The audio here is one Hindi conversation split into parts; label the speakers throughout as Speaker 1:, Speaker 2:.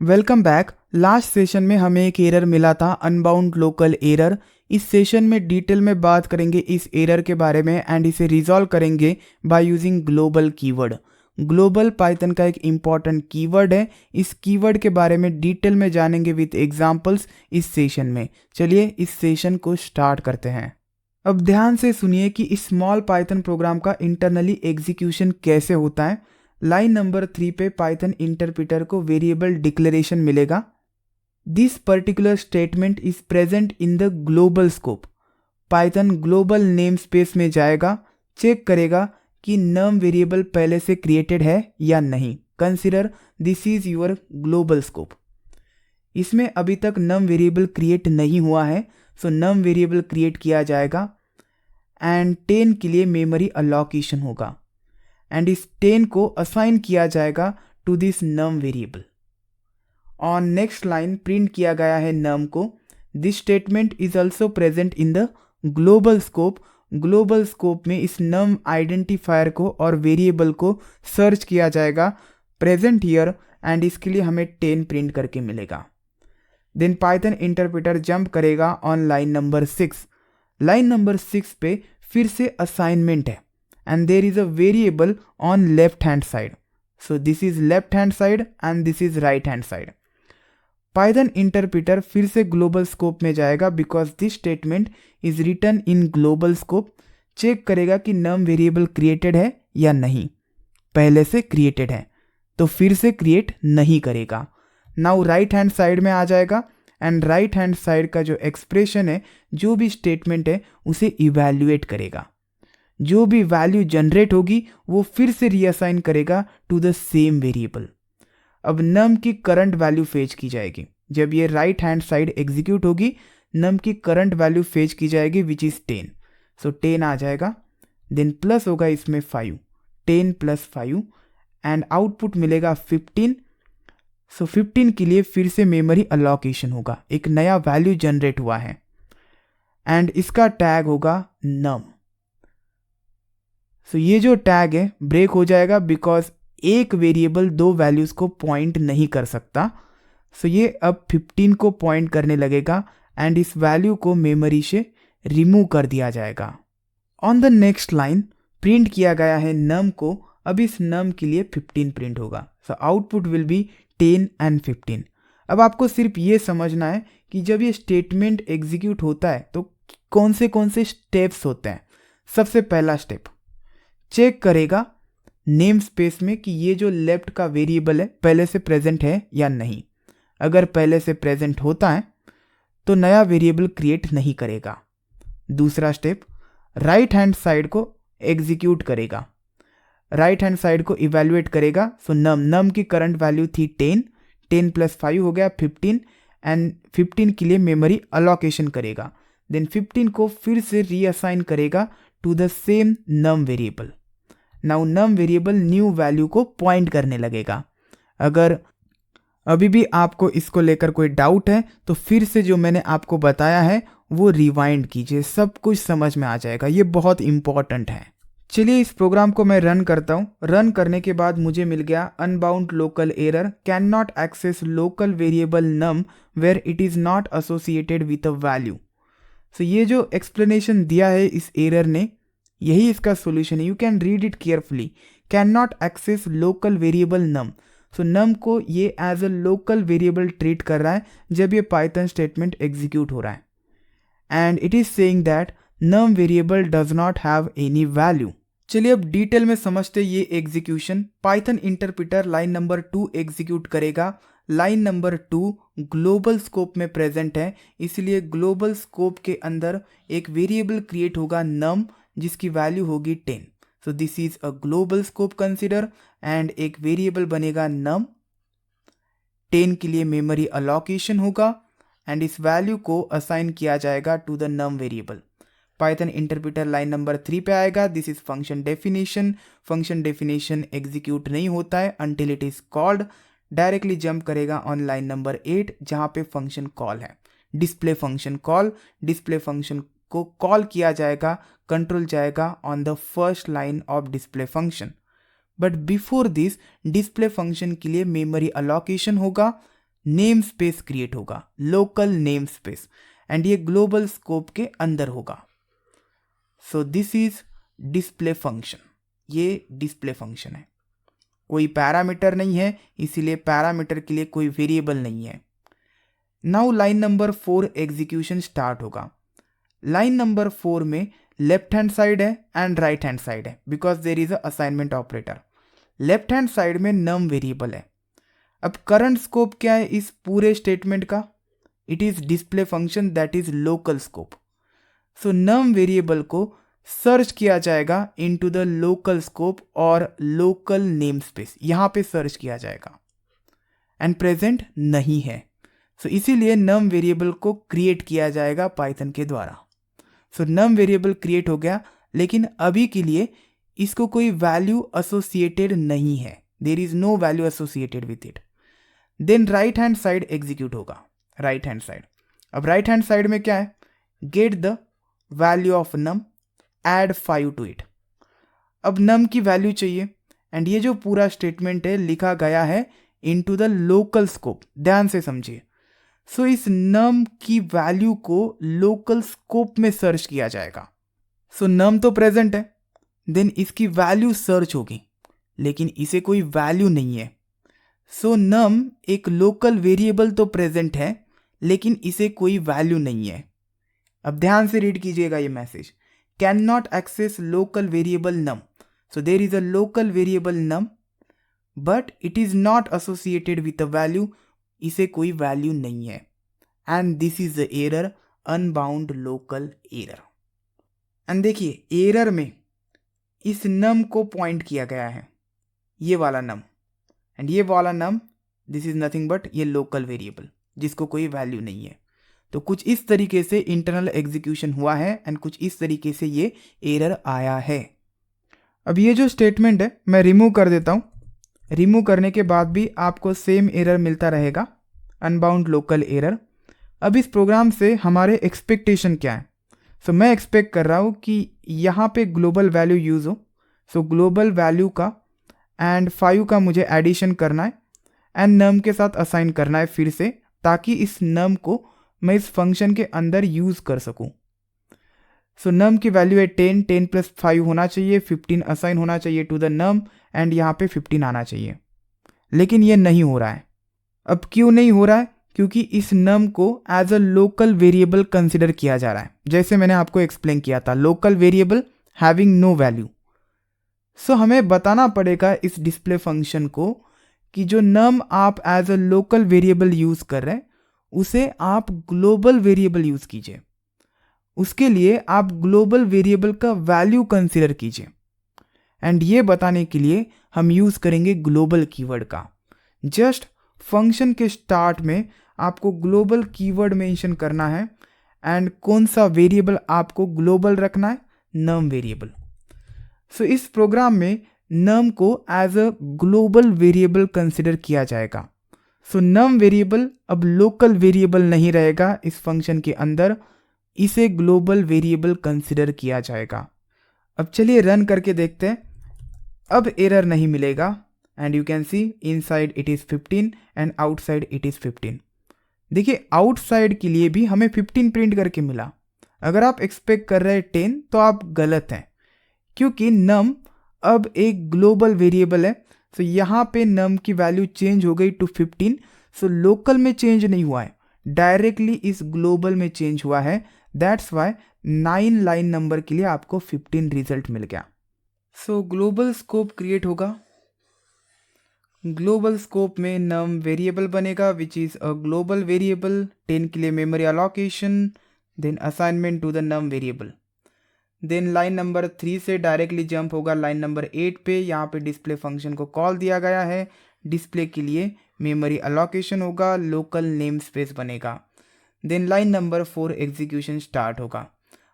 Speaker 1: Welcome back. लास्ट सेशन में हमें एक एरर मिला था, अनबाउंड लोकल एरर। इस सेशन में डिटेल में बात करेंगे इस एरर के बारे में एंड इसे रिजॉल्व करेंगे by using global keyword. Global Python का एक इम्पॉर्टेंट कीवर्ड है। इस कीवर्ड के बारे में डिटेल में जानेंगे विद एग्जांपल्स इस सेशन में। चलिए इस सेशन को स्टार्ट करते हैं। अब ध्यान से सुनिए कि इस स्मॉल पाइथन प्रोग्राम का इंटरनली एग्जीक्यूशन कैसे होता है। लाइन नंबर 3 पे पाइथन इंटरप्रिटर को वेरिएबल डिक्लेरेशन मिलेगा। This particular statement is present in the global scope. Python global name space में जाएगा, चेक करेगा कि नम वेरिएबल पहले से क्रिएटेड है या नहीं। Consider this is your global scope. इसमें अभी तक नम वेरिएबल क्रिएट नहीं हुआ है, सो नम वेरिएबल क्रिएट किया जाएगा एंड 10 के लिए मेमोरी अलोकेशन होगा एंड इस 10 को असाइन किया जाएगा to this num variable. On next line print किया गया है नम को। This statement is also present in the global scope. Global scope में इस नम आइडेंटिफायर को और वेरिएबल को सर्च किया जाएगा प्रेजेंट हियर एंड इसके लिए हमें 10 प्रिंट करके मिलेगा। देन पाइथन इंटरप्रेटर जंप करेगा on line number 6। Line number 6 पे फिर से असाइनमेंट है and there is a variable on left hand side. So this is left hand side and this is right hand side. Python interpreter फिर से global scope में जाएगा because this statement is written in global scope. Check करेगा कि num variable created है या नहीं। पहले से created है तो फिर से create नहीं करेगा। Now right hand side में आ जाएगा and right hand side का जो expression है, जो भी statement है उसे evaluate करेगा। जो भी वैल्यू जनरेट होगी वो फिर से रीअसाइन करेगा टू द सेम वेरिएबल। अब नम की करंट वैल्यू फेच की जाएगी। जब ये राइट हैंड साइड एग्जीक्यूट होगी, नम की करंट वैल्यू फेच की जाएगी विच इज 10। सो 10 आ जाएगा, देन प्लस होगा इसमें 5, 10 + 5 एंड आउटपुट मिलेगा 15। सो 15 के लिए फिर से मेमोरी अलोकेशन होगा, एक नया वैल्यू जनरेट हुआ है एंड इसका टैग होगा नम। सो ये जो टैग है ब्रेक हो जाएगा बिकॉज एक वेरिएबल दो वैल्यूज को पॉइंट नहीं कर सकता। सो ये अब 15 को पॉइंट करने लगेगा एंड इस वैल्यू को मेमोरी से रिमूव कर दिया जाएगा। On the next line print किया गया है नम को। अब इस नम के लिए 15 प्रिंट होगा। So output will be 10 and 15। अब आपको सिर्फ ये समझना है कि जब ये स्टेटमेंट एग्जीक्यूट होता है तो कौन से स्टेप्स होते हैं। सबसे पहला स्टेप, चेक करेगा नेम स्पेस में कि ये जो लेफ्ट का वेरिएबल है पहले से प्रेजेंट है या नहीं। अगर पहले से प्रेजेंट होता है तो नया वेरिएबल क्रिएट नहीं करेगा। दूसरा स्टेप, राइट हैंड साइड को एग्जीक्यूट करेगा, राइट हैंड साइड को इवैल्यूएट करेगा। सो नम की करंट वैल्यू थी 10, 10 + 5 हो गया 15 एंड 15 के लिए मेमोरी अलोकेशन करेगा। देन 15 को फिर से रीअसाइन करेगा to the same num variable. Now num variable new value को पॉइंट करने लगेगा। अगर अभी भी आपको इसको लेकर कोई डाउट है तो फिर से जो मैंने आपको बताया है वो रिवाइंड कीजिए, सब कुछ समझ में आ जाएगा। ये बहुत इंपॉर्टेंट है। चलिए इस प्रोग्राम को मैं रन करता हूँ। रन करने के बाद मुझे मिल गया unbound local error, can not access local variable num where it is not associated with a value. So ये जो एक्सप्लेनेशन दिया है इस एरर ने, यही इसका सॉल्यूशन है। You can read it carefully. Can not access local variable num. So num को ये as a local variable treat कर रहा है जब ये पाइथन स्टेटमेंट एग्जीक्यूट हो रहा है and it is saying that num variable does not have any value. चलिए अब डिटेल में समझते ये execution. Python interpreter line number 2 execute करेगा। लाइन नंबर 2 ग्लोबल स्कोप में प्रेजेंट है, इसलिए ग्लोबल स्कोप के अंदर एक वेरिएबल क्रिएट होगा नम जिसकी वैल्यू होगी 10। So this is a global scope consider and एक वेरिएबल बनेगा नम। 10 के लिए मेमोरी अलोकेशन होगा एंड इस वैल्यू को असाइन किया जाएगा to the num variable. Python interpreter line number 3 पे आएगा। This is function definition. Function definition execute नहीं होता है until it is called. Directly jump करेगा ऑन लाइन नंबर 8 जहां पे फंक्शन कॉल है, display function call. Display function को कॉल किया जाएगा, कंट्रोल जाएगा on the first line of display function. But before this display function के लिए मेमोरी अलोकेशन होगा नेम स्पेस क्रिएट होगा, लोकल नेम स्पेस, एंड ये ग्लोबल स्कोप के अंदर होगा। सो दिस इज डिस्प्ले फंक्शन, ये डिस्प्ले फंक्शन है। कोई पैरामीटर नहीं है, इसीलिए पैरामीटर के लिए कोई वेरिएबल नहीं है। Now line number 4 execution start होगा। लाइन नंबर 4 में लेफ्ट हैंड साइड है एंड राइट हैंड साइड है, because there is a assignment operator. Left hand side में नम वेरिएबल है। अब करंट स्कोप क्या है इस पूरे स्टेटमेंट का? It is display function, that is local scope. So num variable को सर्च किया जाएगा इनटू द लोकल स्कोप और लोकल नेम स्पेस, यहां पे सर्च किया जाएगा, एंड प्रेजेंट नहीं है। सो इसीलिए नम वेरिएबल को क्रिएट किया जाएगा पाइथन के द्वारा। सो नम वेरिएबल क्रिएट हो गया, लेकिन अभी के लिए इसको कोई वैल्यू एसोसिएटेड नहीं है, there is no value associated with it. Then right hand side execute होगा। राइट हैंड साइड, अब राइट हैंड साइड में क्या है? Get the value of num, add 5 to it. अब नम की वैल्यू चाहिए, एंड ये जो पूरा स्टेटमेंट है लिखा गया है इनटू द लोकल स्कोप, ध्यान से समझिए। सो इस नम की वैल्यू को लोकल स्कोप में सर्च किया जाएगा। सो नम तो प्रेजेंट है, देन इसकी वैल्यू सर्च होगी, लेकिन इसे कोई वैल्यू नहीं है। सो नम एक लोकल वेरिएबल तो प्रेजेंट है, लेकिन इसे कोई वैल्यू नहीं है। अब ध्यान से रीड कीजिएगा ये message, can not access local variable num. So there is a local variable num, but it is not associated with a value, इसे कोई वैल्यू नहीं है, and this is the error, unbound local error. And देखिए एरर में इस नम को पॉइंट किया गया है, ये वाला नम, एंड ये वाला नम, दिस इज नथिंग बट ये लोकल वेरिएबल जिसको कोई वैल्यू नहीं है। तो कुछ इस तरीके से इंटरनल एग्जीक्यूशन हुआ है, एंड कुछ इस तरीके से ये एरर आया है। अब ये जो स्टेटमेंट है मैं रिमूव कर देता हूँ। रिमूव करने के बाद भी आपको सेम एरर मिलता रहेगा, अनबाउंड लोकल एरर। अब इस प्रोग्राम से हमारे एक्सपेक्टेशन क्या है? सो मैं एक्सपेक्ट कर रहा हूँ कि यहाँ पे ग्लोबल वैल्यू यूज़ हो। सो ग्लोबल वैल्यू का एंड 5 का मुझे एडिशन करना है, एंड नम के साथ असाइन करना है फिर से, ताकि इस नम को मैं इस फंक्शन के अंदर यूज़ कर सकूं। सो नम की वैल्यू है 10, 10 प्लस 5 होना चाहिए, 15 असाइन होना चाहिए टू द नम, एंड यहाँ पे 15 आना चाहिए, लेकिन ये नहीं हो रहा है। अब क्यों नहीं हो रहा है? क्योंकि इस नम को as a local variable consider किया जा रहा है, जैसे मैंने आपको एक्सप्लेन किया था, local variable having no value. So हमें बताना पड़ेगा इस डिस्प्ले फंक्शन को कि जो नम आप as a local variable use कर रहे हैं उसे आप ग्लोबल वेरिएबल यूज़ कीजिए। उसके लिए आप ग्लोबल वेरिएबल का वैल्यू कंसिडर कीजिए, एंड ये बताने के लिए हम यूज़ करेंगे ग्लोबल कीवर्ड का। जस्ट फंक्शन के स्टार्ट में आपको ग्लोबल कीवर्ड मेंशन करना है, एंड कौन सा वेरिएबल आपको ग्लोबल रखना है? नम वेरिएबल। सो इस प्रोग्राम में नम को as a global variable consider किया जाएगा। सो नम वेरिएबल अब लोकल वेरिएबल नहीं रहेगा इस फंक्शन के अंदर, इसे ग्लोबल वेरिएबल कंसिडर किया जाएगा। अब चलिए रन करके देखते हैं। अब एरर नहीं मिलेगा, and you can see inside it is 15 and outside it is 15। देखिए आउटसाइड के लिए भी हमें 15 प्रिंट करके मिला। अगर आप एक्सपेक्ट कर रहे हैं 10 तो आप गलत हैं, क्योंकि नम अब एक ग्लोबल वेरिएबल है। सो यहाँ पे नम की वैल्यू चेंज हो गई टू 15। सो लोकल में चेंज नहीं हुआ है, डायरेक्टली इस ग्लोबल में चेंज हुआ है। दैट्स वाई 9 लाइन नंबर के लिए आपको 15 रिजल्ट मिल गया। सो ग्लोबल स्कोप क्रिएट होगा। ग्लोबल स्कोप में नम वेरिएबल बनेगा which is a global variable. 10 के लिए memory allocation, then assignment to the num variable. Then line number 3 से डायरेक्टली जंप होगा लाइन नंबर 8 पे। यहाँ पे डिस्प्ले फंक्शन को कॉल दिया गया है। डिस्प्ले के लिए मेमोरी अलोकेशन होगा, लोकल नेम स्पेस बनेगा। Then line number 4 execution start होगा।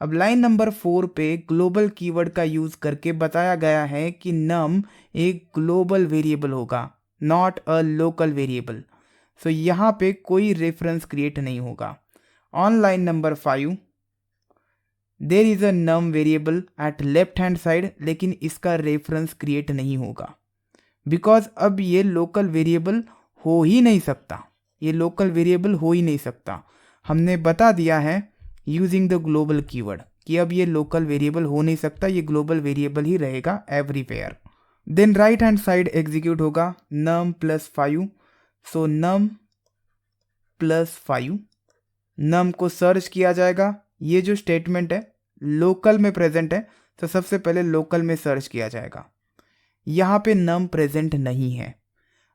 Speaker 1: अब लाइन नंबर 4 पे ग्लोबल कीवर्ड का यूज़ करके बताया गया है कि नम एक ग्लोबल वेरिएबल होगा, not a local variable. So यहाँ पे कोई रेफरेंस क्रिएट नहीं होगा। On line number 5 there is a num variable at left hand side, लेकिन इसका रेफरेंस क्रिएट नहीं होगा, बिकॉज अब ये लोकल वेरिएबल हो ही नहीं सकता। ये लोकल वेरिएबल हो ही नहीं सकता। हमने बता दिया है यूजिंग द ग्लोबल कीवर्ड कि अब ये लोकल वेरिएबल हो नहीं सकता, ये ग्लोबल वेरिएबल ही रहेगा everywhere. Then right hand side execute होगा num plus 5। So num plus 5, num को सर्च किया जाएगा। ये जो स्टेटमेंट है लोकल में प्रेजेंट है, तो सबसे पहले लोकल में सर्च किया जाएगा। यहाँ पे num प्रेजेंट नहीं है।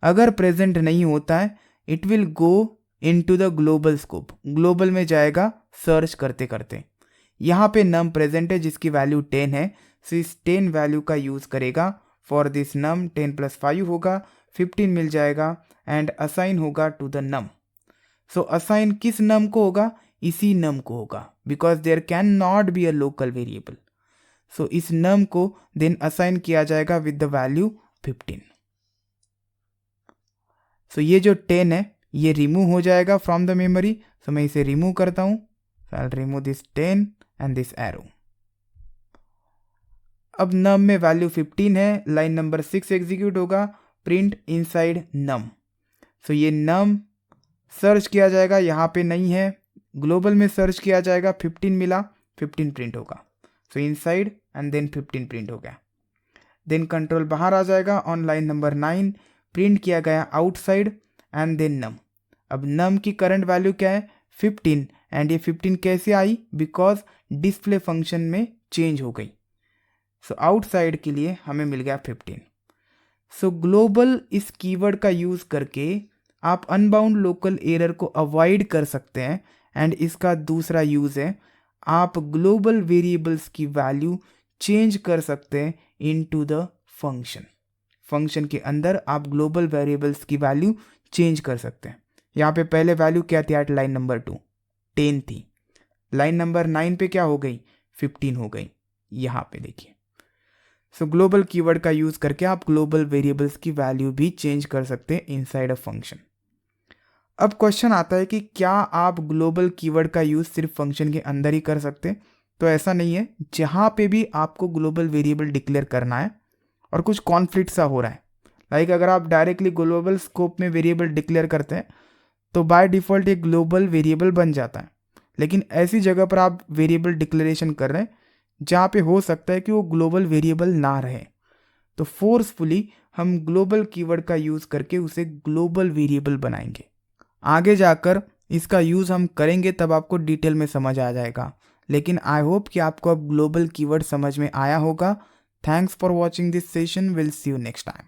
Speaker 1: अगर प्रेजेंट नहीं होता है it will go into the global scope, global में जाएगा सर्च करते करते। यहाँ पे num प्रेजेंट है जिसकी वैल्यू 10 है, सो इस 10 वैल्यू का यूज़ करेगा फॉर दिस num। 10 प्लस 5 होगा, 15 मिल जाएगा एंड असाइन होगा to the num। So assign किस num को होगा? इसी num को होगा, because there can not be a local variable. So इस num को देन असाइन किया जाएगा विद द वैल्यू 15। सो ये जो 10 है ये रिमूव हो जाएगा फ्रॉम द मेमोरी। सो मैं इसे रिमूव करता हूं। So I remove this 10 and this arrow. अब num में वैल्यू 15 है, लाइन नंबर 6 एग्जीक्यूट होगा, प्रिंट इनसाइड num। सो ये num सर्च किया जाएगा, यहाँ पे नहीं है, ग्लोबल में सर्च किया जाएगा, 15 मिला, 15 प्रिंट होगा। So inside and then 15 print हो गया। देन कंट्रोल बाहर आ जाएगा, ऑन लाइन नंबर 9 प्रिंट किया गया आउटसाइड एंड देन num। अब num की करंट वैल्यू क्या है? 15। एंड ये 15 कैसे आई? बिकॉज डिस्प्ले फंक्शन में चेंज हो गई। सो आउटसाइड के लिए हमें मिल गया 15। सो ग्लोबल इस कीवर्ड का यूज़ करके आप अनबाउंड लोकल एरर को अवॉइड कर सकते हैं। एंड इसका दूसरा यूज़ है आप ग्लोबल वेरिएबल्स की वैल्यू चेंज कर सकते हैं इनटू द फंक्शन। फंक्शन के अंदर आप ग्लोबल वेरिएबल्स की वैल्यू चेंज कर सकते हैं। यहाँ पे पहले वैल्यू क्या थी एट लाइन नंबर 2? 10 थी। लाइन नंबर 9 पे क्या हो गई? 15 हो गई। यहाँ पे देखिए। सो ग्लोबल कीवर्ड का यूज़ करके आप ग्लोबल वेरिएबल्स की वैल्यू भी चेंज कर सकते हैं इनसाइड अ फंक्शन। अब क्वेश्चन आता है कि क्या आप ग्लोबल कीवर्ड का यूज़ सिर्फ फंक्शन के अंदर ही कर सकते हैं? तो ऐसा नहीं है। जहाँ पे भी आपको ग्लोबल वेरिएबल डिक्लेयर करना है और कुछ कॉन्फ्लिक्ट सा हो रहा है, लाइक अगर आप डायरेक्टली ग्लोबल स्कोप में वेरिएबल डिक्लेयर करते हैं तो बाय डिफ़ॉल्ट एक ग्लोबल वेरिएबल बन जाता है। लेकिन ऐसी जगह पर आप वेरिएबल डिक्लेरेशन कर रहे हैं जहाँ पे हो सकता है कि वो ग्लोबल वेरिएबल ना रहे, तो फोर्सफुली हम ग्लोबल कीवर्ड का यूज़ करके उसे ग्लोबल वेरिएबल बनाएंगे। आगे जाकर इसका यूज़ हम करेंगे तब आपको डिटेल में समझ आ जाएगा। लेकिन आई होप कि आपको अब ग्लोबल कीवर्ड समझ में आया होगा। Thanks for watching this session. Will see you next time.